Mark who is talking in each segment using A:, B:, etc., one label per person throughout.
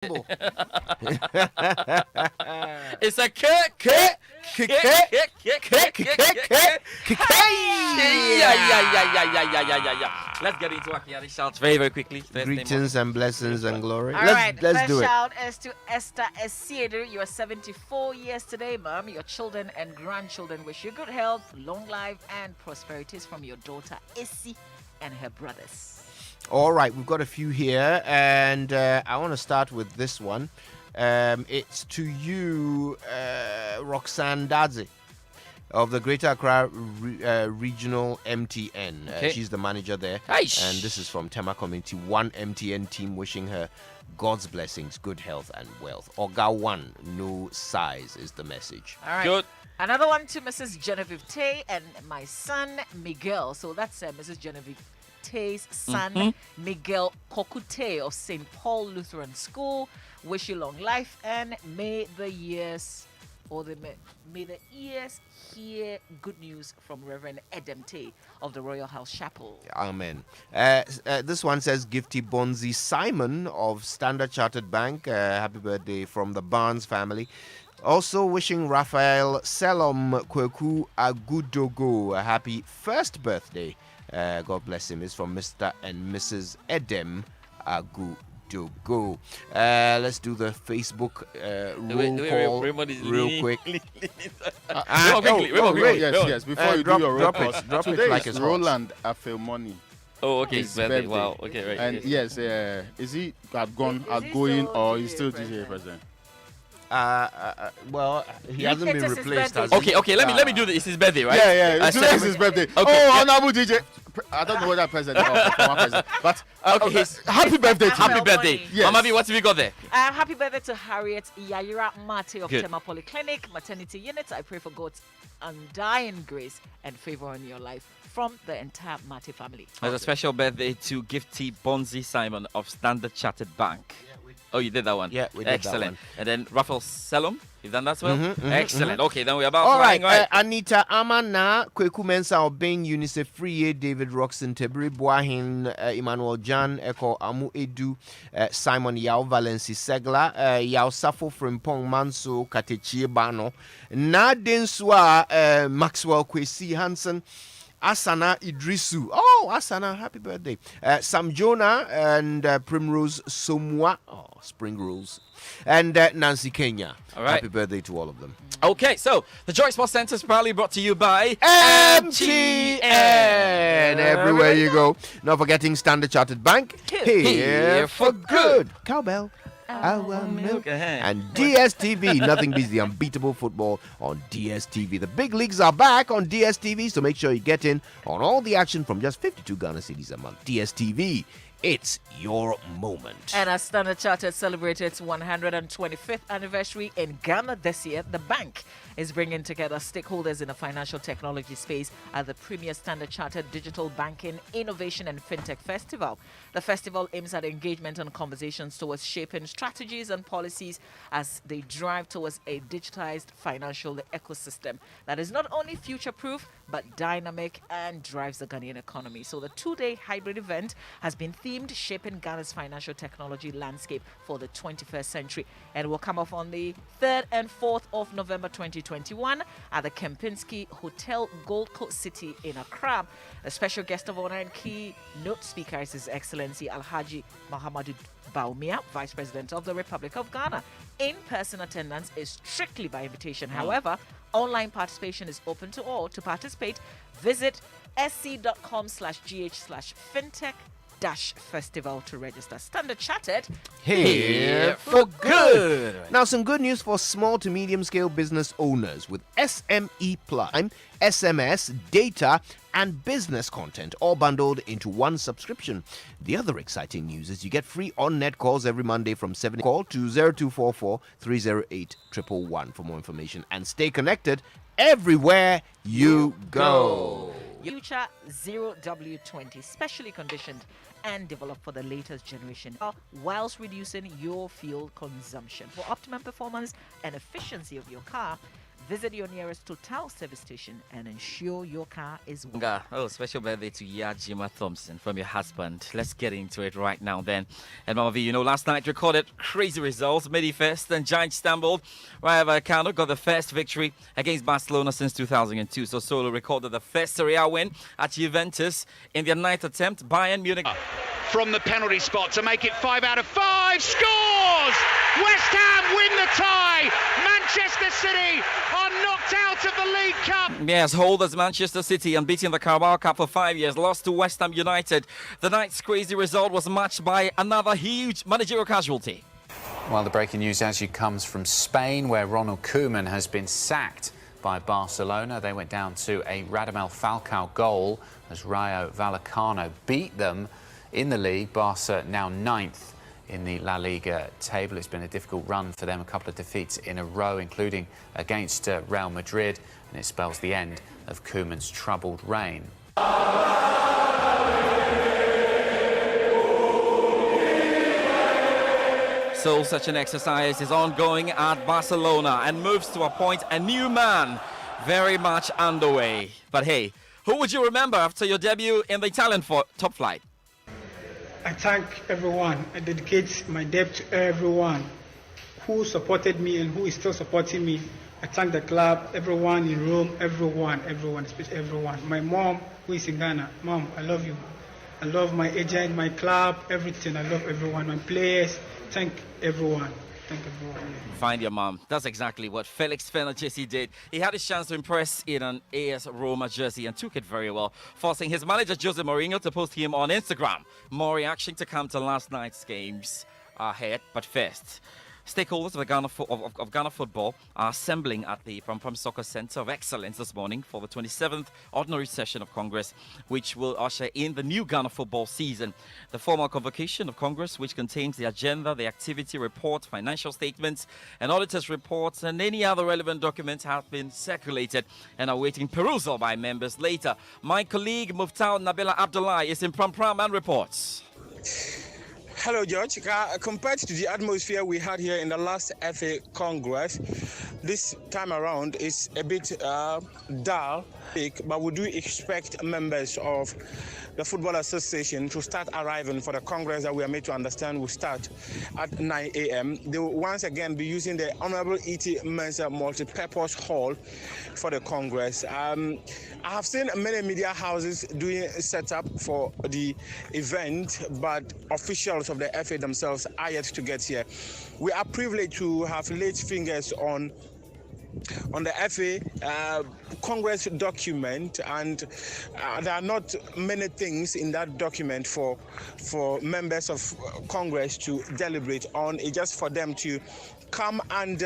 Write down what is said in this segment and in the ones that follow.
A: It's a yeah. Let's get into our Kiani shouts very quickly.
B: Greetings and blessings and glory.
C: All right,
B: let's do it.
C: First shout is to Esther Esiedu. You are 74 years today, Mom. Your children and grandchildren wish you good health, long life, and prosperities from your daughter Essie and her brothers.
B: All right, we've got a few here, and I want to start with this one. It's to you, Roxanne Dadze of the Greater Accra Regional MTN.
A: Okay.
B: She's the manager there.
A: Aish.
B: And this is from Tema Community 1 MTN team wishing her God's blessings, good health, and wealth. Oga 1, no size is the message.
C: All right.
A: Good.
C: Another one to Mrs. Genevieve Tay and my son Miguel. So that's Mrs. Genevieve Tay's son, Miguel Kokute of St. Paul Lutheran School. Wish you long life and may the years hear good news from Reverend Edem Tay of the Royal House Chapel.
B: Amen. This one says Gifty Bonzi Simon of Standard Chartered Bank. Happy birthday from the Barnes family. Also wishing Raphael Selom Kweku Agudogo a happy first birthday. God bless him. Is from Mr. and Mrs. Edem Agudogo. Let's do the Facebook roll call real quick.
D: Yes. Before you do your roll call,
B: drop
D: today
B: it like
D: is
B: it's
D: Roland Afilmoni.
A: Oh, okay.
D: His birthday.
A: Wow. Okay, right.
D: And yes, is he outgoing, or is still DJ president?
B: Well, he hasn't been
C: Latest is
B: replaced.
C: birthday.
B: Has he?
A: Okay. Let me do this. It's his birthday, right?
D: Yeah. Today is his birthday.
A: Okay.
D: Oh, honorable DJ. I don't know whether president or former president, but
A: Okay.
D: happy birthday to
C: Happy
D: you.
A: Happy birthday.
D: Yes.
A: Mama B, what have we got there?
C: Happy birthday to Harriet Yaira Mate of
A: Good.
C: Tema Polyclinic Maternity Unit. I pray for God's undying grace and favor in your life from the entire Mate family.
A: There's a special birthday to Gifty Bonzi Simon of Standard Chartered Bank. Oh, you did that one?
B: Yeah, we did that
A: Excellent.
B: one.
A: And then Raphael Selom, you've done that as well? Excellent. Okay, then we're about
B: All right,
A: flying,
B: Anita Amana, Kweku Mensa Obeng, UNICEF Free, David Roxon, Tebri Boahin, Emmanuel Jan, Eko Amu Edu, Simon Yao Valenci Segla, Yao Safo Frimpong Manso, Katechie Bano, Nadenswa, Maxwell Kwesi Hansen, Asana Idrisu. Oh, Asana, happy birthday. Sam Jonah and Primrose Somwa. Oh, Spring Rules. And Nancy Kenya.
A: All right.
B: Happy birthday to all of them.
A: Okay, so the Joy Sports Center is proudly brought to you by
B: MTN. Everywhere you go. Not forgetting Standard Chartered Bank. Here for good. Cowbell. Our milk. And DSTV. Nothing beats the unbeatable football on DSTV. The big leagues are back on DSTV, so make sure you get in on all the action from just 52 Ghana cedis a month. DSTV. It's your moment.
C: And as Standard Chartered celebrated its 125th anniversary in Ghana this year, the bank is bringing together stakeholders in the financial technology space at the premier Standard Chartered Digital Banking Innovation and FinTech Festival. The festival aims at engagement and conversations towards shaping strategies and policies as they drive towards a digitized financial ecosystem that is not only future-proof but dynamic and drives the Ghanaian economy. So the two-day hybrid event has been themed shaping Ghana's financial technology landscape for the 21st century and will come off on the 3rd and 4th of November 2021 at the Kempinski Hotel Gold Coast City in Accra. A special guest of honor and keynote speaker is His Excellency Alhaji Mahamadou Baumia, Vice President of the Republic of Ghana. In-person attendance is strictly by invitation. However, online participation is open to all. To participate, visit sc.com/gh/fintech-festival to register. Standard Chartered.
B: Here for good. Now, some good news for small to medium scale business owners with SME Prime, SMS, data, and business content all bundled into one subscription. The other exciting news is you get free on-net calls every Monday from 7 call to 0244 308 111 for more information and stay connected everywhere you go.
C: Future 0W20, specially conditioned and developed for the latest generation, whilst reducing your fuel consumption. For optimum performance and efficiency of your car, Visit your nearest Total service station and ensure your car is well.
A: Oh, special birthday to Yajima Thompson from your husband. Let's get into it right now then. And Mama V, last night recorded crazy results. Midifest and Giant Istanbul. Rayo Vallecano got the first victory against Barcelona since 2002. So Solo recorded the first Serie A win at Juventus in their ninth attempt. Bayern Munich
E: from the penalty spot to make it 5 out of 5. Scores! West Ham win the tie. Manchester City are knocked out of the League Cup.
A: Yes, hold as Manchester City, unbeaten the Carabao Cup for 5 years, lost to West Ham United. The night's crazy result was matched by another huge managerial casualty.
F: Well, the breaking news as you comes from Spain, where Ronald Koeman has been sacked by Barcelona. They went down to a Radamel Falcao goal as Rayo Vallecano beat them in the league. Barca now ninth in the La Liga table. It's been a difficult run for them, a couple of defeats in a row, including against Real Madrid, and it spells the end of Koeman's troubled reign.
A: So such an exercise is ongoing at Barcelona and moves to appoint a new man, very much underway. But hey, who would you remember after your debut in the Italian top flight?
G: I thank everyone. I dedicate my debt to everyone who supported me and who is still supporting me. I thank the club, everyone in Rome, everyone, especially everyone. My mom, who is in Ghana. Mom, I love you. I love my agent, my club, everything. I love everyone, my players. Thank everyone. Thank everyone.
A: Find your mom. That's exactly what Felix Fernandesi did. He had his chance to impress in an AS Roma jersey and took it very well, forcing his manager Jose Mourinho to post him on Instagram. More reaction to come to last night's games ahead, but first, stakeholders of Ghana football are assembling at the Pram Soccer Centre of Excellence this morning for the 27th Ordinary Session of Congress, which will usher in the new Ghana football season. The formal convocation of Congress, which contains the agenda, the activity report, financial statements, and auditors' reports, and any other relevant documents, have been circulated and are awaiting perusal by members later. My colleague Muftau Nabila Abdullah is in Pram and reports.
H: Hello, George. Compared to the atmosphere we had here in the last FA Congress, this time around is a bit dull, but we do expect members of the Football Association to start arriving for the Congress that we are made to understand will start at 9 a.m. They will once again be using the Honorable E.T. Mensah Multi-Purpose Hall for the Congress. I have seen many media houses doing setup for the event, but officials of the FA themselves are yet to get here. We are privileged to have laid fingers on the FA Congress document, and there are not many things in that document for members of Congress to deliberate on. It's just for them to come and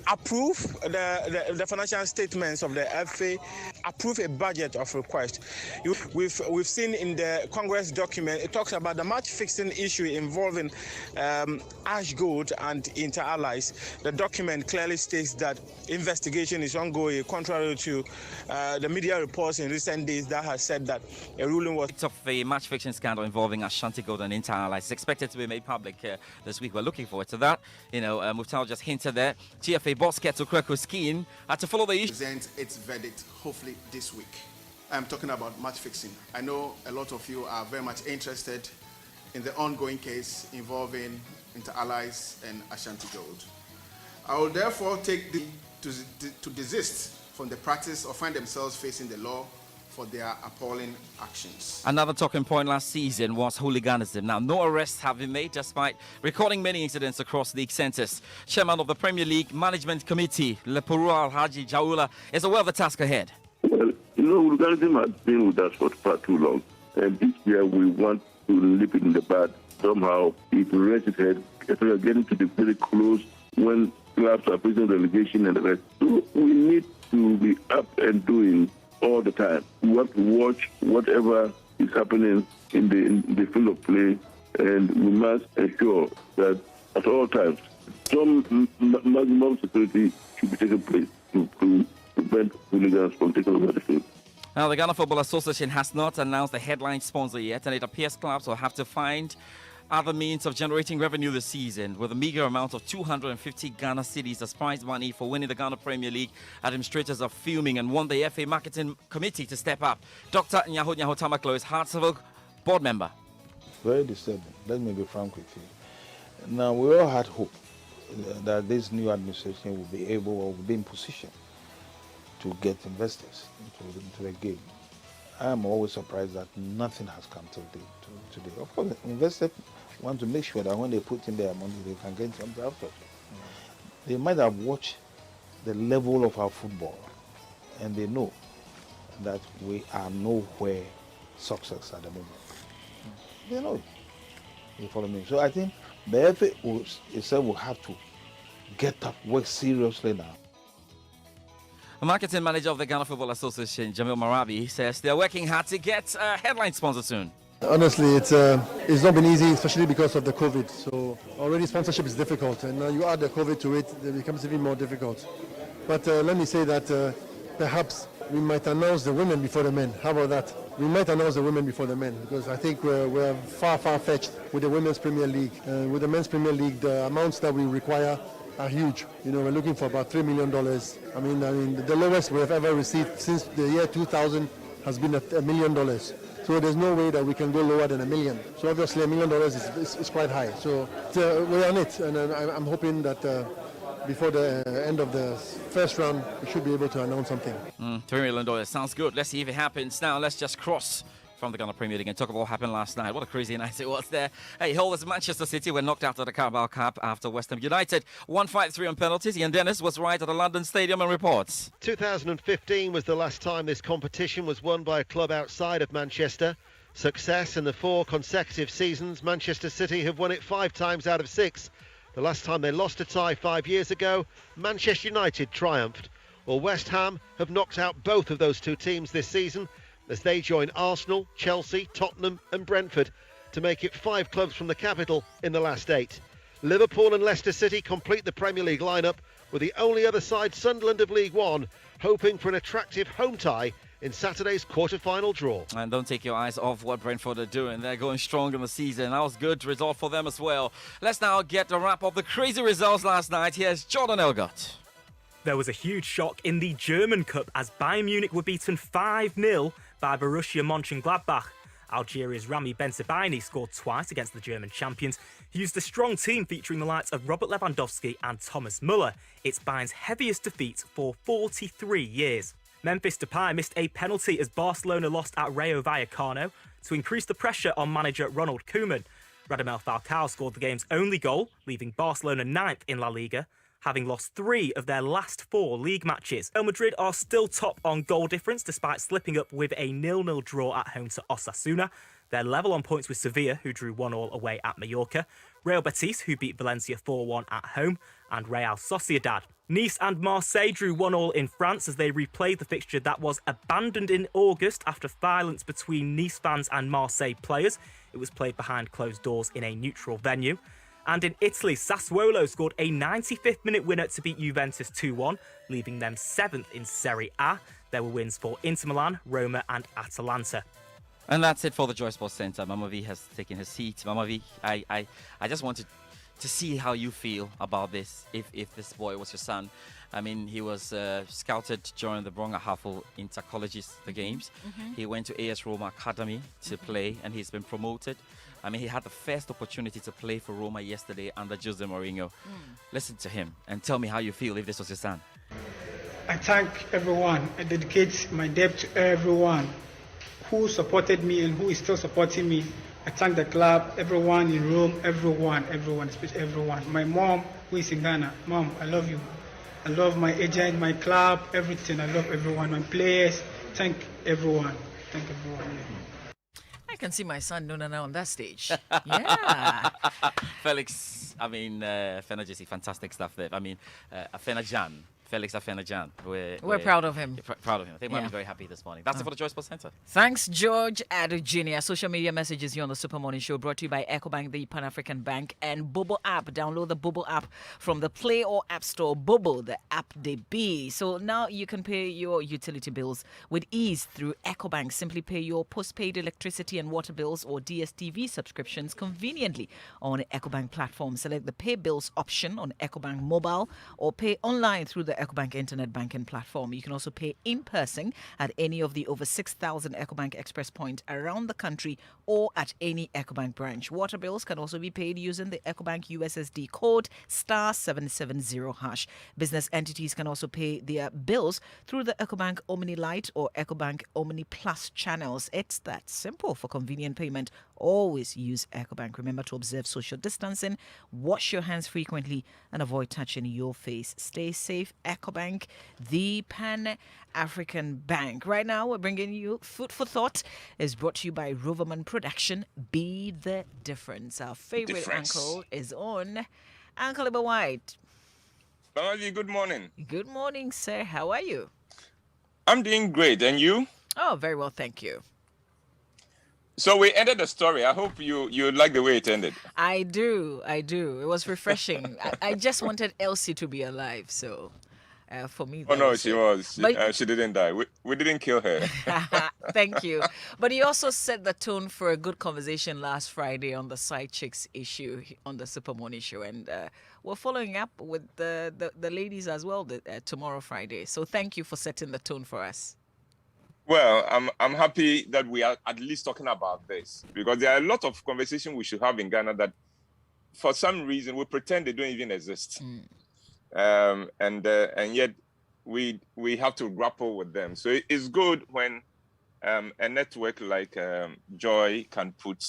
H: approve the financial statements of the FA, approve a budget of request. We've seen in the Congress document, it talks about the match fixing issue involving Ash Gold and Inter Allies. The document clearly states that investigation is ongoing, contrary to the media reports in recent days that has said that a ruling was...
A: Of the match fixing scandal involving Ashanti Gold and Inter Allies is expected to be made public this week. We're looking forward to that. Muftau just hinted there. GFA boss Keto Kreko skiing had to follow the issue.
I: Present its verdict hopefully this week. I'm talking about match fixing. I know a lot of you are very much interested in the ongoing case involving Inter Allies and Ashanti Gold. I will therefore take to desist from the practice or find themselves facing the law for their appalling actions.
A: Another talking point last season was hooliganism. Now, no arrests have been made despite recording many incidents across league centres. Chairman of the Premier League Management Committee, Lepuru Alhaji Jaula, is aware of the task ahead.
J: Well, hooliganism has been with us for far too long. And this year we want to nip it in the bud. Somehow it rears its head. We are getting to be very close when clubs are facing relegation and the rest. So we need to be up and doing all the time. We want to watch whatever is happening in the field of play, and we must ensure that at all times some maximum security should be taken place to prevent hooligans from taking over the field.
A: Now, the Ghana Football Association has not announced the headline sponsor yet, and it appears clubs will have to find other means of generating revenue this season with a meager amount of 250 Ghana cedis as prize money for winning the Ghana Premier League. Administrators are fuming and want the FA Marketing Committee to step up. Dr. Nyaho Tamaklo is Hartsville board member.
K: Very disturbing. Let me be frank with you. Now, we all had hope that this new administration will be able or will be in position to get investors into the game. I am always surprised that nothing has come till today. Of course, investors want to make sure that when they put in their money, they can get something after. They might have watched the level of our football, and they know that we are nowhere success at the moment. They know it. You follow me? So I think the FA itself will have to get up, work seriously now.
A: A marketing manager of the Ghana Football Association, Jamil Marabi, says they're working hard to get a headline sponsor soon.
L: Honestly, it's not been easy, especially because of the COVID. So already sponsorship is difficult, and now you add the COVID to it, it becomes even more difficult. But let me say that perhaps we might announce the women before the men. How about that? We might announce the women before the men, because I think we're far-fetched with the Women's Premier League. With the Men's Premier League, the amounts that we require are huge. You know, we're looking for about $3 million. I mean, the lowest we have ever received since the year 2000 has been $1 million. So there's no way that we can go lower than $1 million. So obviously $1 million is quite high. So we're on it, and I'm hoping that before the end of the first round, we should be able to announce something.
A: $3 million sounds good. Let's see if it happens. Now let's just cross from the Ghana Premier League and talk about what happened last night. What a crazy night it was there. Hey, holders Manchester City were knocked out of the Carabao Cup after West Ham United 1-5-3 on penalties. Ian Dennis was right at the London Stadium and reports.
M: 2015 was the last time this competition was won by a club outside of Manchester. Success in the 4 consecutive seasons. Manchester City have won it 5 times out of 6. The last time they lost a tie 5 years ago, Manchester United triumphed. Well, West Ham have knocked out both of those 2 teams this season as they join Arsenal, Chelsea, Tottenham and Brentford to make it 5 clubs from the capital in the last 8. Liverpool and Leicester City complete the Premier League lineup, with the only other side, Sunderland of League One, hoping for an attractive home tie in Saturday's quarter-final draw.
A: And don't take your eyes off what Brentford are doing. They're going strong in the season. That was a good result for them as well. Let's now get a wrap of the crazy results last night. Here's Jordan Elgott.
N: There was a huge shock in the German Cup as Bayern Munich were beaten 5-0 by Borussia Mönchengladbach. Algeria's Rami Bensebaini scored twice against the German champions. He used a strong team featuring the likes of Robert Lewandowski and Thomas Müller. It's Bayern's heaviest defeat for 43 years. Memphis Depay missed a penalty as Barcelona lost at Rayo Vallecano to increase the pressure on manager Ronald Koeman. Radamel Falcao scored the game's only goal, leaving Barcelona 9th in La Liga, having lost 3 of their last 4 league matches. Real Madrid are still top on goal difference despite slipping up with a 0-0 draw at home to Osasuna. They're level on points with Sevilla, who drew 1-1 away at Mallorca, Real Betis, who beat Valencia 4-1 at home, and Real Sociedad. Nice and Marseille drew 1-1 in France as they replayed the fixture that was abandoned in August after violence between Nice fans and Marseille players. It was played behind closed doors in a neutral venue. And in Italy, Sassuolo scored a 95th minute winner to beat Juventus 2-1, leaving them 7th in Serie A. There were wins for Inter Milan, Roma and Atalanta.
A: And that's it for the Joy Sports Centre. Mama V has taken his seat. Mama V, I just wanted to see how you feel about this, if this boy was your son. I mean, he was scouted during the Bronga Huffle Intercolleges, the games. He went to AS Roma Academy to play, and he's been promoted. I mean, he had the first opportunity to play for Roma yesterday under Jose Mourinho. Listen to him and tell me how you feel if this was your son.
G: I thank everyone. I dedicate my debt to everyone who supported me and who is still supporting me. I thank the club, everyone in Rome, everyone, especially everyone. My mom, who is in Ghana. Mom, I love you. I love my agent, my club, everything. I love everyone, my players. Thank everyone. Thank everyone.
C: I can see my son Nunana on that stage. Yeah.
A: Felix, I mean, Fena Jesse, fantastic stuff there. I mean, Fena Jan, Felix Afenajan.
C: We're proud of him.
A: Proud of him. I think we're very happy this morning. That's it for the Joy Sports Center.
C: Thanks, George Adu Jr. Social media messages here on the Super Morning Show brought to you by EcoBank, the Pan-African Bank, and Bobo app. Download the Bobo app from the Play or App Store. Bobo, the app they be. So now you can pay your utility bills with ease through EcoBank. Simply pay your postpaid electricity and water bills or DSTV subscriptions conveniently on the EcoBank platform. Select the Pay Bills option on EcoBank Mobile or pay online through the EcoBank Internet Banking platform. You can also pay in person at any of the over 6,000 EcoBank Express points around the country or at any EcoBank branch. Water bills can also be paid using the EcoBank USSD code *770#. Business entities can also pay their bills through the EcoBank Omni Lite or EcoBank Omni Plus channels. It's that simple. For convenient payment, always use EcoBank. Remember to observe social distancing, wash your hands frequently, and avoid touching your face. Stay safe. EcoBank, the Pan-African Bank. Right now, we're bringing you Food for Thought. Is brought to you by Roverman Production. Be the difference. Our favorite uncle is on. Uncle Iba White.
O: Mamaji, good morning.
C: Good morning, sir. How are you?
O: I'm doing great. And you?
C: Oh, very well, thank you.
O: So we ended the story. I hope you like the way it ended.
C: I do. It was refreshing. I just wanted Elsie to be alive, so for me.
O: Oh no, she was. She didn't die. We didn't kill her.
C: Thank you. But he also set the tone for a good conversation last Friday on the side chicks issue on the Super Morning Show, and we're following up with the ladies as well tomorrow Friday. So thank you for setting the tone for us.
O: Well, I'm happy that we are at least talking about this, because there are a lot of conversations we should have in Ghana that, for some reason, we pretend they don't even exist, and yet we have to grapple with them. So it's good when a network like Joy can put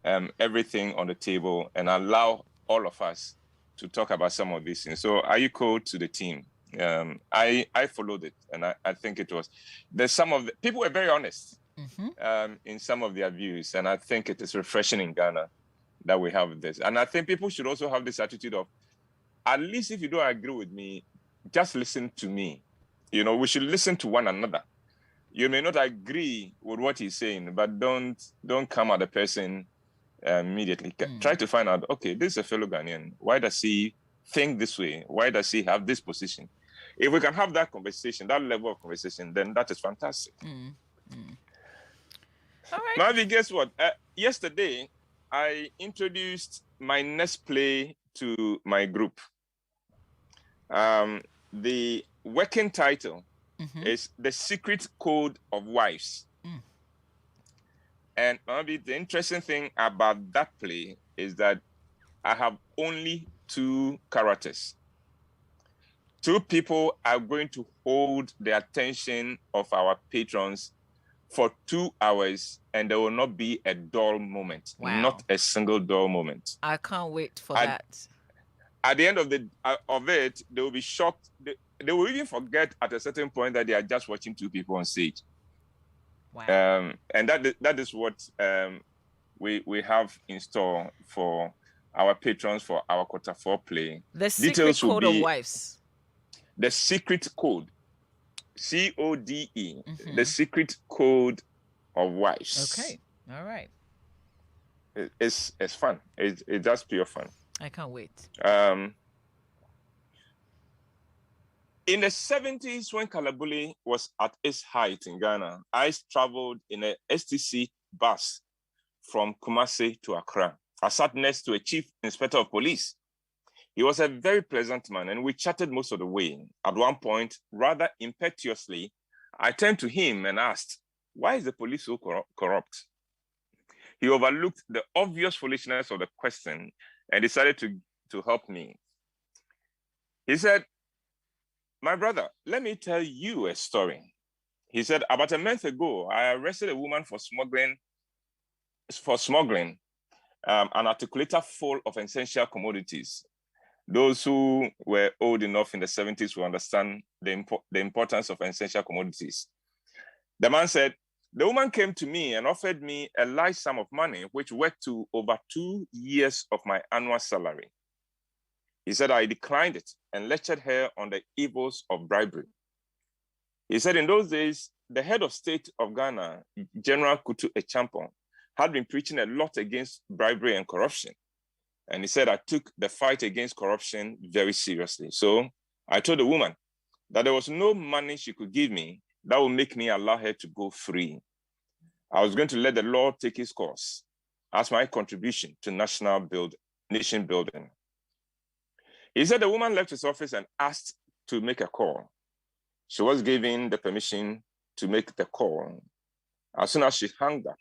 O: everything on the table and allow all of us to talk about some of these things. So I echo to the team. I followed it, and I think it was. There's some of the people were very honest in some of their views, and I think it is refreshing in Ghana that we have this. And I think people should also have this attitude of, at least if you don't agree with me, just listen to me. You know, we should listen to one another. You may not agree with what he's saying, but don't come at the person immediately. Try to find out, okay, this is a fellow Ghanaian. Why does he think this way? Why does he have this position? If we can have that conversation, that level of conversation, then that is fantastic.
C: All right.
O: Mavi, guess what? Yesterday, I introduced my next play to my group. The working title is The Secret Code of Wives. And Mavi, the interesting thing about that play is that I have only 2 characters. 2 people are going to hold the attention of our patrons for 2 hours, and there will not be a dull moment.
C: Wow.
O: Not a single dull moment.
C: I can't wait for that.
O: At the end of it, they will be shocked. They will even forget at a certain point that they are just watching 2 people on stage.
C: Wow.
O: And that is what we have in store for our patrons for our Q4 play.
C: The Secret Code of Wives.
O: The Secret Code. CODE. The Secret Code of Wives.
C: Okay. All right.
O: It's fun. It's just pure fun.
C: I can't wait.
O: In the 70s, when Kalabuli was at its height in Ghana, I traveled in a STC bus from Kumasi to Accra. I sat next to a chief inspector of police. He was a very pleasant man, and we chatted most of the way. At one point, rather impetuously, I turned to him and asked, "Why is the police so corrupt?" He overlooked the obvious foolishness of the question and decided to help me. He said, "My brother, let me tell you a story." He said, "About a month ago, I arrested a woman for smuggling an articulator full of essential commodities. Those who were old enough in the 70s will understand the importance of essential commodities." The man said, "The woman came to me and offered me a large sum of money, which worked to over 2 years of my annual salary. He said, I declined it and lectured her on the evils of bribery. He said in those days, the head of state of Ghana, General Kutu Echampong, had been preaching a lot against bribery and corruption. And he said, I took the fight against corruption very seriously. So I told the woman that there was no money she could give me that would make me allow her to go free. I was going to let the law take its course as my contribution to nation building. He said the woman left his office and asked to make a call. She was given the permission to make the call. As soon as she hung up,